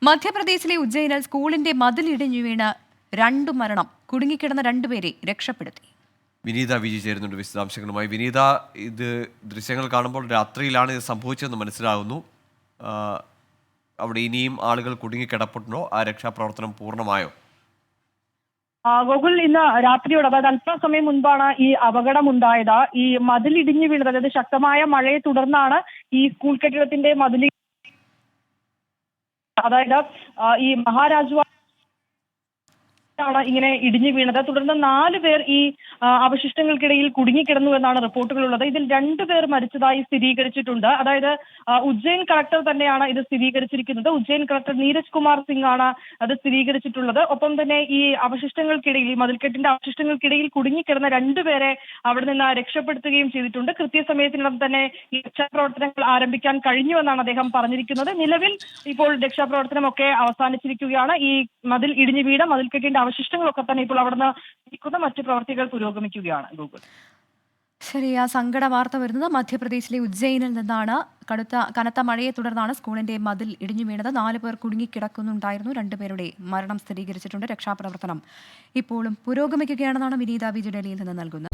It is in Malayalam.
മധ്യപ്രദേശിലെ ഉജ്ജയിനിൽ സ്കൂളിന്റെ മതിലിടിഞ്ഞു വീണ് 2 മരണം. കുടുങ്ങിക്കിടന്ന 2 പേരെ രക്ഷപ്പെടുത്തി. വിനീത വിജി ചേരുന്നുണ്ട് വിശദാംശങ്ങളുമായി. വിനീത, ഇത് ദൃശ്യങ്ങൾ കാണുമ്പോൾ രാത്രിയിലാണ് ഇത് സംഭവിച്ചതെന്ന് മനസ്സിലാകുന്നു. അവിടെ ഇനിയും ആളുകൾ കുടുങ്ങിക്കിടപ്പുണ്ടോ? ആ രക്ഷാപ്രവർത്തനം പൂർണ്ണമായോ? ഗോകുൽ, ഇന്ന് രാത്രിയോട്, അതായത് അല്പസമയം മുൻപാണ് ഈ അപകടമുണ്ടായത്. ഈ മതിൽ ഇടിഞ്ഞു വീണത്, അതായത് ശക്തമായ മഴയെ തുടർന്നാണ് ഈ സ്കൂൾ കെട്ടിടത്തിന്റെ മതിൽ, അതായത് ഈ മഹാരാജ ാണ് ഇങ്ങനെ ഇടിഞ്ഞു വീണത്. തുടർന്ന് 4 പേർ ഈ അവശിഷ്ടങ്ങൾക്കിടയിൽ കുടുങ്ങിക്കിടന്നു എന്നാണ് റിപ്പോർട്ടുകളുള്ളത്. ഇതിൽ 2 പേർ മരിച്ചതായി സ്ഥിരീകരിച്ചിട്ടുണ്ട്. അതായത് ഉജ്ജയിൻ കളക്ടർ തന്നെയാണ് ഇത് സ്ഥിരീകരിച്ചിരിക്കുന്നത്. ഉജ്ജയിൻ കളക്ടർ നീരജ് കുമാർ സിംഗ് ആണ് അത് സ്ഥിരീകരിച്ചിട്ടുള്ളത്. ഒപ്പം തന്നെ ഈ അവശിഷ്ടങ്ങൾക്കിടയിൽ, ഈ മതിൽക്കെട്ടിന്റെ അവശിഷ്ടങ്ങൾക്കിടയിൽ കുടുങ്ങിക്കിടന്ന 2 പേരെ അവിടെ നിന്ന് രക്ഷപ്പെടുത്തുകയും ചെയ്തിട്ടുണ്ട്. കൃത്യസമയത്തിനകം തന്നെ ഈ രക്ഷാപ്രവർത്തനങ്ങൾ ആരംഭിക്കാൻ കഴിഞ്ഞുവെന്നാണ് അദ്ദേഹം പറഞ്ഞിരിക്കുന്നത്. നിലവിൽ ഇപ്പോൾ രക്ഷാപ്രവർത്തനമൊക്കെ അവസാനിച്ചിരിക്കുകയാണ്. ഈ മതിൽ ഇടിഞ്ഞു വീണ മതിൽക്കെട്ടിന്റെ അവശിഷ്ടങ്ങളൊക്കെ തന്നെ ഇപ്പോൾ അവിടുന്ന് നീക്കുന്ന മറ്റു പ്രവർത്തികൾ പുരോഗമിക്കുകയാണ്. ഗൂഗിൾ. ശരി, ആ സങ്കട വാർത്ത വരുന്നത് മധ്യപ്രദേശിലെ ഉജ്ജയിനിൽ നിന്നാണ്. കനത്ത മഴയെ തുടർന്നാണ് സ്കൂളിന്റെ മതിൽ ഇടിഞ്ഞു വീണത്. 4 പേർ കുടുങ്ങിക്കിടക്കുന്നുണ്ടായിരുന്നു. 2 പേരുടെ മരണം സ്ഥിരീകരിച്ചിട്ടുണ്ട്. രക്ഷാപ്രവർത്തനം ഇപ്പോഴും പുരോഗമിക്കുകയാണെന്നാണ് വിനീത വിജി ഡൽഹിയിൽ നിന്ന് നൽകുന്നത്.